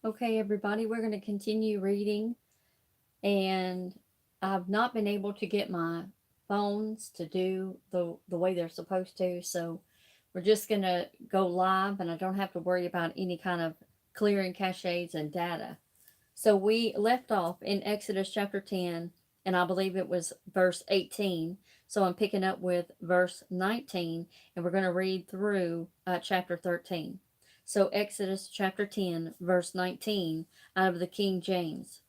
Okay, everybody, we're going to continue reading, and I've not been able to get my phones to do the way they're supposed to, so we're just going to go live, and I don't have to worry about any kind of clearing caches and data. So we left off in Exodus chapter 10, and I believe it was verse 18. So I'm picking up with verse 19, and we're going to read through chapter 13. So Exodus chapter 10, verse 19, out of the King James.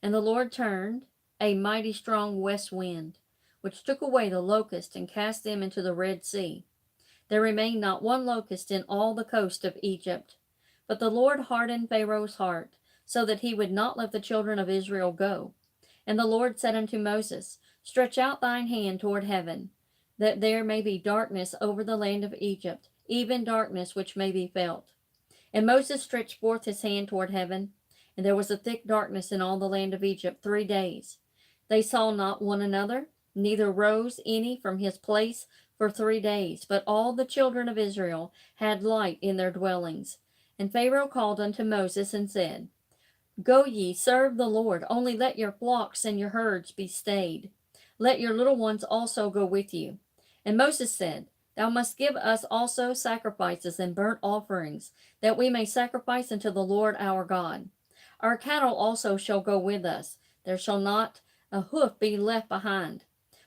And the Lord turned a mighty strong west wind, which took away the locusts and cast them into the Red Sea. There remained not one locust in all the coast of Egypt. But the Lord hardened Pharaoh's heart, so that he would not let the children of Israel go. And the Lord said unto Moses, Stretch out thine hand toward heaven, that there may be darkness over the land of Egypt, even darkness which may be felt. And Moses stretched forth his hand toward heaven, and there was a thick darkness in all the land of Egypt 3 days. They saw not one another, neither rose any from his place for 3 days. But all the children of Israel had light in their dwellings. And Pharaoh called unto Moses and said, Go ye, serve the Lord, only let your flocks and your herds be stayed. Let your little ones also go with you. And Moses said, Thou must give us also sacrifices and burnt offerings, that we may sacrifice unto the Lord our God. Our cattle also shall go with us. There shall not a hoof be left behind.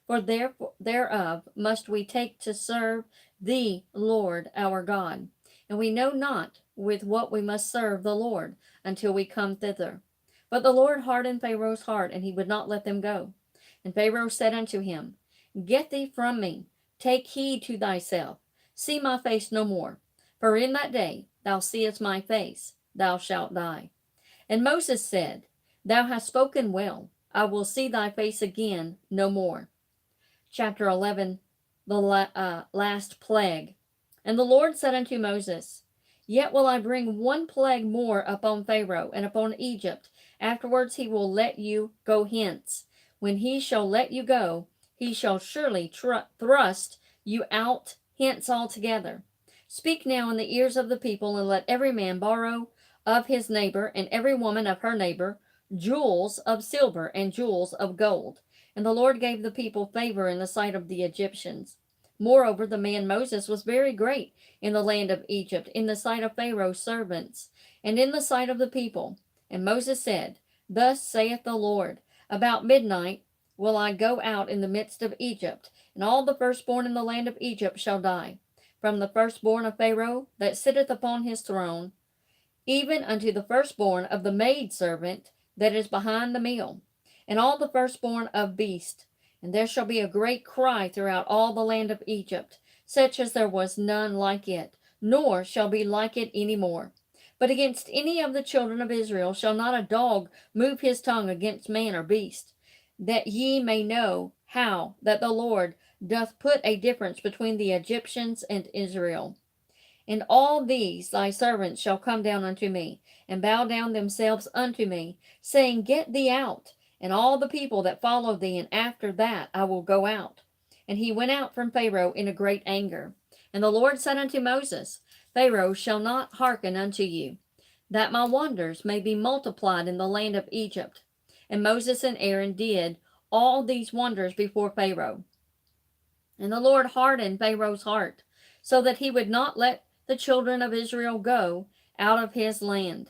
For thereof must we take to serve thee, Lord our God. And we know not with what we must serve the Lord until we come thither. But the Lord hardened Pharaoh's heart, and he would not let them go. And Pharaoh said unto him, Get thee from me, take heed to thyself, see my face no more. For in that day thou seest my face, thou shalt die. And Moses said, Thou hast spoken well, I will see thy face again no more. Chapter 11, the last plague. And the Lord said unto Moses, Yet will I bring one plague more upon Pharaoh and upon Egypt. Afterwards he will let you go hence. When he shall let you go, he shall surely thrust you out hence altogether. Speak now in the ears of the people, and let every man borrow of his neighbor, and every woman of her neighbor, jewels of silver and jewels of gold. And the Lord gave the people favor in the sight of the Egyptians. Moreover, the man Moses was very great in the land of Egypt, in the sight of Pharaoh's servants, and in the sight of the people. And Moses said, Thus saith the Lord, About midnight will I go out in the midst of Egypt, and all the firstborn in the land of Egypt shall die, from the firstborn of Pharaoh that sitteth upon his throne, even unto the firstborn of the maidservant that is behind the mill, and all the firstborn of beast. And there shall be a great cry throughout all the land of Egypt, such as there was none like it, nor shall be like it any more. But against any of the children of Israel shall not a dog move his tongue against man or beast, that ye may know how that the Lord doth put a difference between the Egyptians and Israel. And all these thy servants shall come down unto me, and bow down themselves unto me, saying, Get thee out, and all the people that follow thee, and after that I will go out. And he went out from Pharaoh in a great anger. And the Lord said unto Moses, Pharaoh shall not hearken unto you, that my wonders may be multiplied in the land of Egypt. And Moses and Aaron did all these wonders before Pharaoh. And the Lord hardened Pharaoh's heart, so that he would not let the children of Israel go out of his land.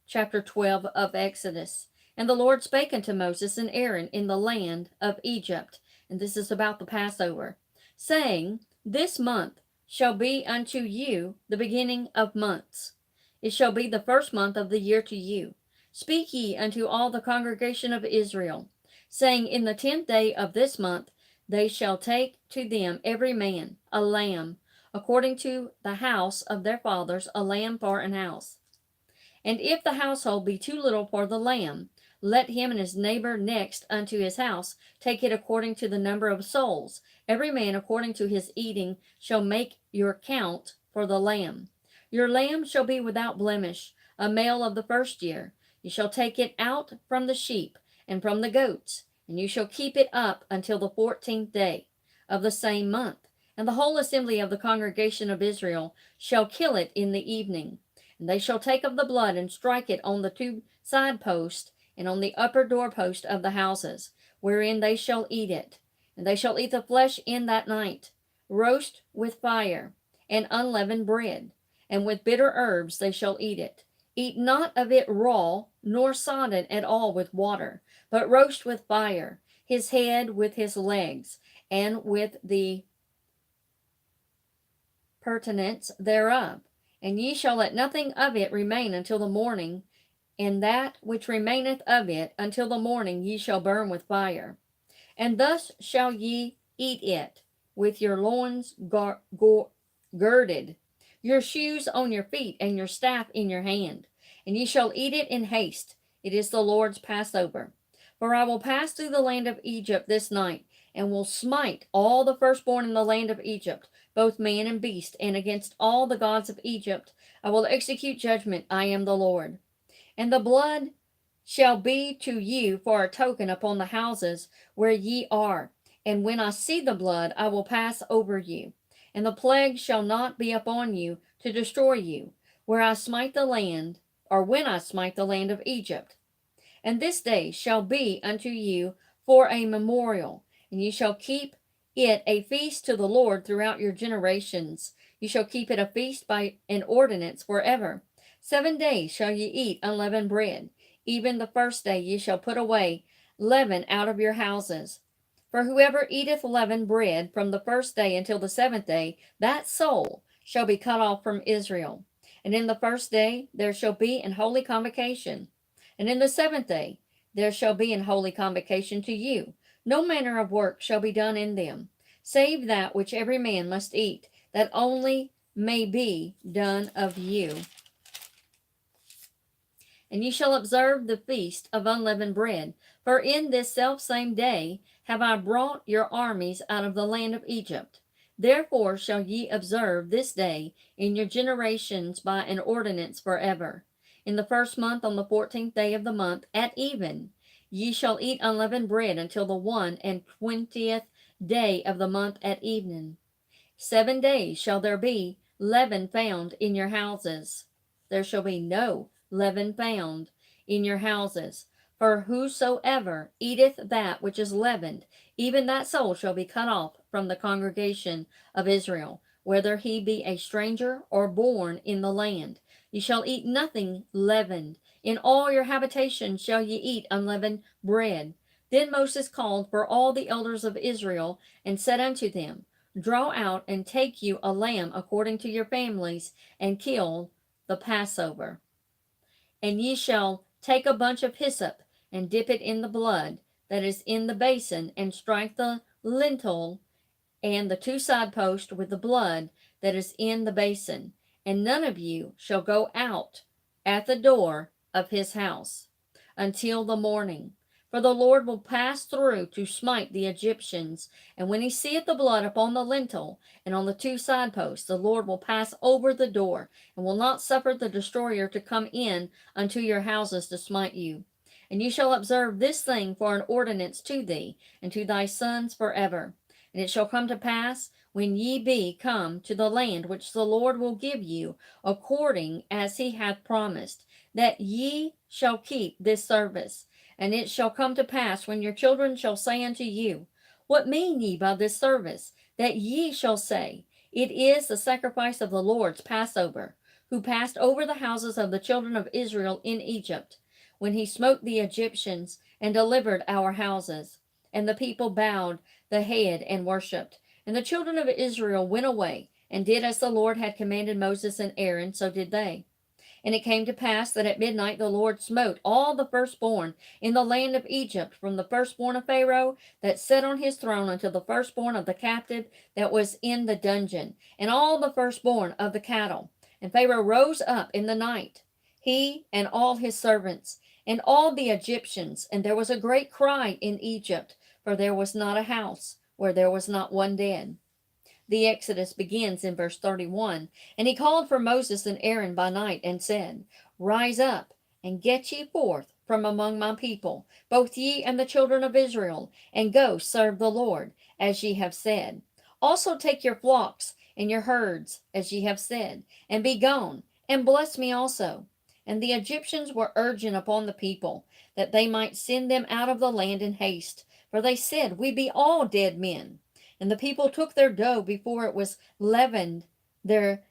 Chapter 12 of Exodus. And the Lord spake unto Moses and Aaron in the land of Egypt, and this is about the Passover, saying, This month shall be unto you the beginning of months. It shall be the first month of the year to you. Speak ye unto all the congregation of Israel, saying, In the 10th day of this month they shall take to them every man a lamb, according to the house of their fathers, a lamb for an house. And if the household be too little for the lamb, let him and his neighbor next unto his house take it according to the number of souls. Every man according to his eating shall make your count for the lamb. Your lamb shall be without blemish, a male of the first year. You shall take it out from the sheep and from the goats, and you shall keep it up until the 14th day of the same month. And the whole assembly of the congregation of Israel shall kill it in the evening. And they shall take of the blood and strike it on the two side posts and on the upper doorpost of the houses, wherein they shall eat it. And they shall eat the flesh in that night, roast with fire, and unleavened bread, and with bitter herbs they shall eat it. Eat not of it raw, nor sodden at all with water, but roast with fire, his head with his legs, and with the pertinence thereof. And ye shall let nothing of it remain until the morning, and that which remaineth of it until the morning ye shall burn with fire. And thus shall ye eat it, with your loins girded, your shoes on your feet, and your staff in your hand. And ye shall eat it in haste. It is the Lord's Passover. For I will pass through the land of Egypt this night, and will smite all the firstborn in the land of Egypt, both man and beast, and against all the gods of Egypt I will execute judgment. I am the Lord. And the blood shall be to you for a token upon the houses where ye are. And when I see the blood, I will pass over you. And the plague shall not be upon you to destroy you, where I smite the land, or when I smite the land of Egypt. And this day shall be unto you for a memorial, and ye shall keep it a feast to the Lord throughout your generations. You shall keep it a feast by an ordinance forever. 7 days shall ye eat unleavened bread. Even the first day ye shall put away leaven out of your houses. For whoever eateth leavened bread from the first day until the 7th day, that soul shall be cut off from Israel. And in the first day there shall be an holy convocation. And in the 7th day there shall be an holy convocation to you. No manner of work shall be done in them, save that which every man must eat, that only may be done of you. And ye shall observe the feast of unleavened bread, for in this selfsame day have I brought your armies out of the land of Egypt. Therefore shall ye observe this day in your generations by an ordinance forever. In the first month, on the 14th day of the month, at even, ye shall eat unleavened bread until the 21st day of the month at evening. 7 days shall there be leaven found in your houses. There shall be no leaven found in your houses. For whosoever eateth that which is leavened, even that soul shall be cut off from the congregation of Israel, whether he be a stranger or born in the land. Ye shall eat nothing leavened. In all your habitations shall ye eat unleavened bread. Then Moses called for all the elders of Israel, and said unto them, Draw out and take you a lamb according to your families, and kill the Passover. And ye shall take a bunch of hyssop, and dip it in the blood that is in the basin, and strike the lintel and the two side posts with the blood that is in the basin. And none of you shall go out at the door of his house until the morning. For the Lord will pass through to smite the Egyptians. And when he seeth the blood upon the lintel and on the two side posts, the Lord will pass over the door, and will not suffer the destroyer to come in unto your houses to smite you. And you shall observe this thing for an ordinance to thee, and to thy sons forever. And it shall come to pass, when ye be come to the land which the Lord will give you, according as he hath promised, that ye shall keep this service. And it shall come to pass, when your children shall say unto you, What mean ye by this service? That ye shall say, It is the sacrifice of the Lord's Passover, who passed over the houses of the children of Israel in Egypt, when he smote the Egyptians and delivered our houses. And the people bowed the head and worshipped. And the children of Israel went away, and did as the Lord had commanded Moses and Aaron, so did they. And it came to pass that at midnight the Lord smote all the firstborn in the land of Egypt, from the firstborn of Pharaoh that sat on his throne unto the firstborn of the captive that was in the dungeon, and all the firstborn of the cattle. And Pharaoh rose up in the night, he and all his servants, and all the Egyptians, and there was a great cry in Egypt, for there was not a house where there was not one dead. The Exodus begins in verse 31. And he called for Moses and Aaron by night, and said, Rise up, and get ye forth from among my people, both ye and the children of Israel, and go serve the Lord, as ye have said. Also take your flocks and your herds, as ye have said, and be gone, and bless me also. And the Egyptians were urgent upon the people, that they might send them out of the land in haste. For they said, We be all dead men. And the people took their dough before it was leavened, their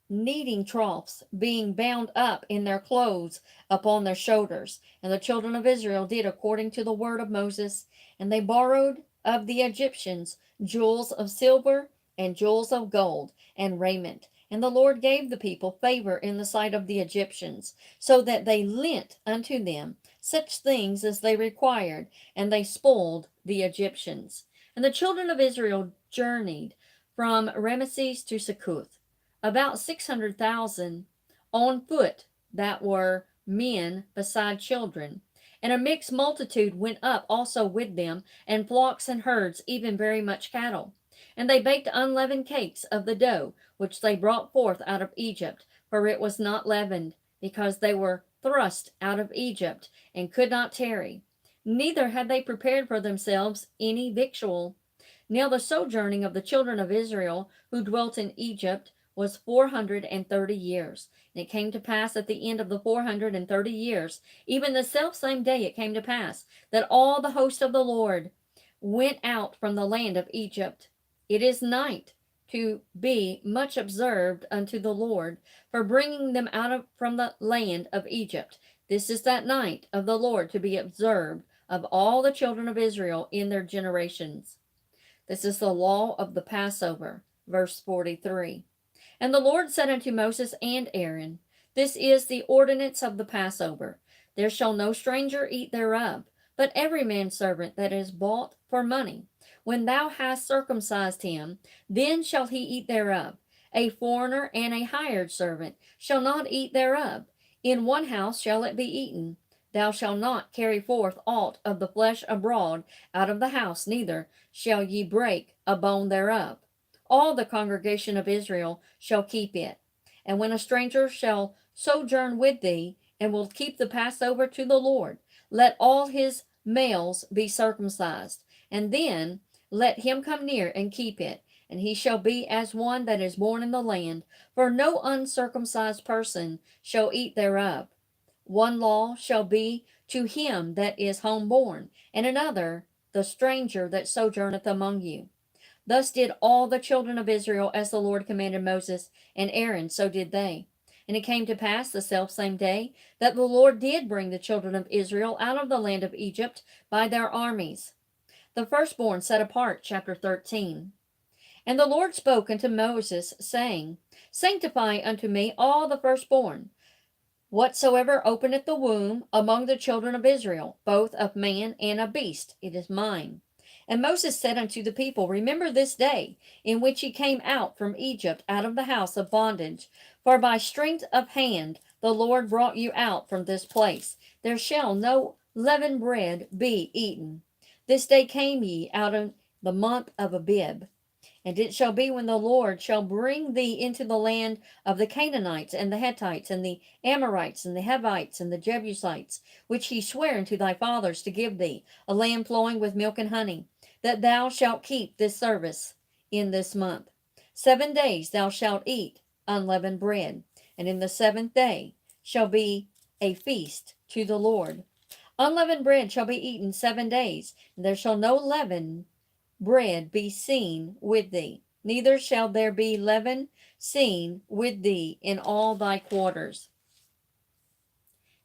kneading troughs being bound up in their clothes upon their shoulders. And the children of Israel did according to the word of Moses. And they borrowed of the Egyptians jewels of silver and jewels of gold and raiment. And the Lord gave the people favor in the sight of the Egyptians, so that they lent unto them such things as they required, and they spoiled the Egyptians. And the children of Israel journeyed from Ramesses to Succoth, about 600,000 on foot, that were men beside children. And a mixed multitude went up also with them, and flocks and herds, even very much cattle. And they baked unleavened cakes of the dough which they brought forth out of Egypt, for it was not leavened, because they were thrust out of Egypt, and could not tarry. Neither had they prepared for themselves any victual. Now the sojourning of the children of Israel, who dwelt in Egypt, was 430 years. And it came to pass at the end of the 430 years, even the selfsame day it came to pass, that all the host of the Lord went out from the land of Egypt. It is night to be much observed unto the Lord, for bringing them from the land of Egypt. This is that night of the Lord to be observed of all the children of Israel in their generations. This is the law of the Passover. Verse 43. And the Lord said unto Moses and Aaron, This is the ordinance of the Passover. There shall no stranger eat thereof, but every man's servant that is bought for money. When thou hast circumcised him, then shall he eat thereof. A foreigner and a hired servant shall not eat thereof. In one house shall it be eaten. Thou shalt not carry forth aught of the flesh abroad out of the house, neither shall ye break a bone thereof. All the congregation of Israel shall keep it. And when a stranger shall sojourn with thee, and will keep the Passover to the Lord, let all his males be circumcised, and then let him come near and keep it, and he shall be as one that is born in the land, for no uncircumcised person shall eat thereof. One law shall be to him that is homeborn, and another the stranger that sojourneth among you. Thus did all the children of Israel as the Lord commanded Moses and Aaron, so did they. And it came to pass the selfsame day that the Lord did bring the children of Israel out of the land of Egypt by their armies. The firstborn set apart, chapter 13. And the Lord spoke unto Moses, saying, Sanctify unto me all the firstborn, whatsoever openeth the womb among the children of Israel, both of man and of beast, it is mine. And Moses said unto the people, Remember this day in which ye came out from Egypt, out of the house of bondage. For by strength of hand the Lord brought you out from this place. There shall no leavened bread be eaten. This day came ye out of the month of Abib. And it shall be when the Lord shall bring thee into the land of the Canaanites, and the Hittites, and the Amorites, and the Hivites, and the Jebusites, which he sware unto thy fathers to give thee, a land flowing with milk and honey, that thou shalt keep this service in this month. 7 days thou shalt eat unleavened bread, and in the 7th day shall be a feast to the Lord. Unleavened bread shall be eaten 7 days, and there shall no leaven bread be seen with thee, neither shall there be leaven seen with thee in all thy quarters.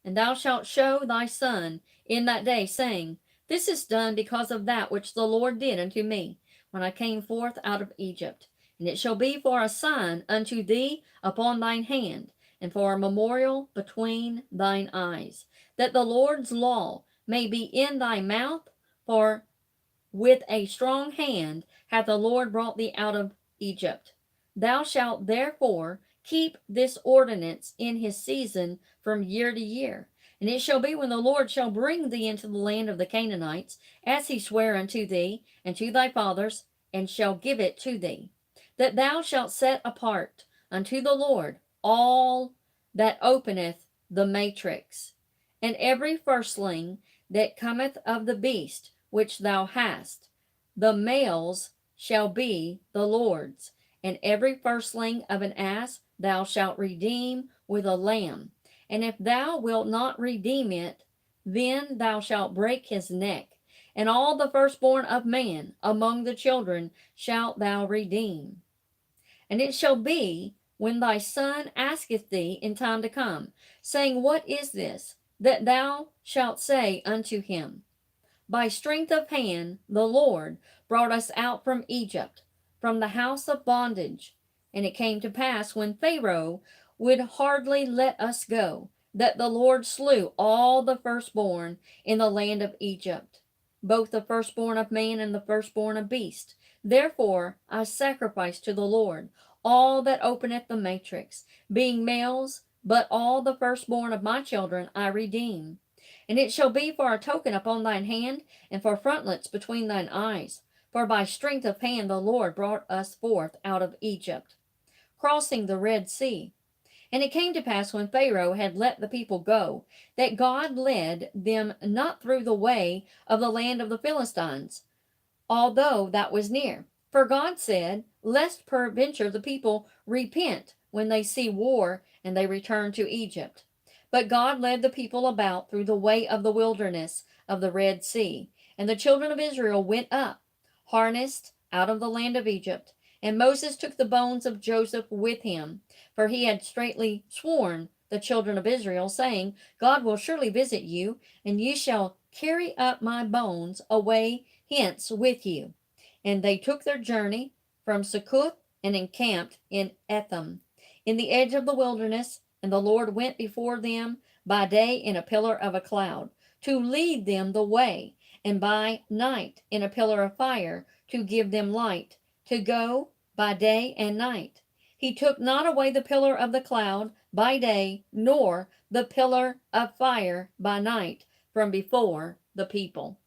And thou shalt show thy son in that day, saying, This is done because of that which the Lord did unto me, when I came forth out of Egypt. And it shall be for a sign unto thee upon thine hand, and for a memorial between thine eyes, that the Lord's law may be in thy mouth, for with a strong hand hath the Lord brought thee out of Egypt. Thou shalt therefore keep this ordinance in his season from year to year. And it shall be when the Lord shall bring thee into the land of the Canaanites, as he sware unto thee and to thy fathers, and shall give it to thee, that thou shalt set apart unto the Lord all that openeth the matrix, and every firstling that cometh of the beast which thou hast. The males shall be the Lord's, and every firstling of an ass, thou shalt redeem with a lamb. And if thou wilt not redeem it, then thou shalt break his neck. And all the firstborn of man among the children shalt thou redeem. And it shall be, when thy son asketh thee in time to come, saying, What is this? That thou shalt say unto him, By strength of hand the Lord brought us out from Egypt, from the house of bondage. And it came to pass, when Pharaoh would hardly let us go, that the Lord slew all the firstborn in the land of Egypt, both the firstborn of man and the firstborn of beast. Therefore I sacrifice to the Lord all that openeth the matrix, being males, but all the firstborn of my children I redeem. And it shall be for a token upon thine hand, and for frontlets between thine eyes. For by strength of hand the Lord brought us forth out of Egypt, crossing the Red Sea. And it came to pass, when Pharaoh had let the people go, that God led them not through the way of the land of the Philistines, although that was near. For God said, Lest peradventure the people repent when they see war, and they return to Egypt. But God led the people about through the way of the wilderness of the Red Sea. And the children of Israel went up, harnessed, out of the land of Egypt. And Moses took the bones of Joseph with him, for he had straitly sworn the children of Israel, saying, God will surely visit you, and ye shall carry up my bones away hence with you. And they took their journey from Succoth, and encamped in Etham, in the edge of the wilderness. And the Lord went before them by day in a pillar of a cloud, to lead them the way, and by night in a pillar of fire, to give them light, to go by day and night. He took not away the pillar of the cloud by day, nor the pillar of fire by night from before the people.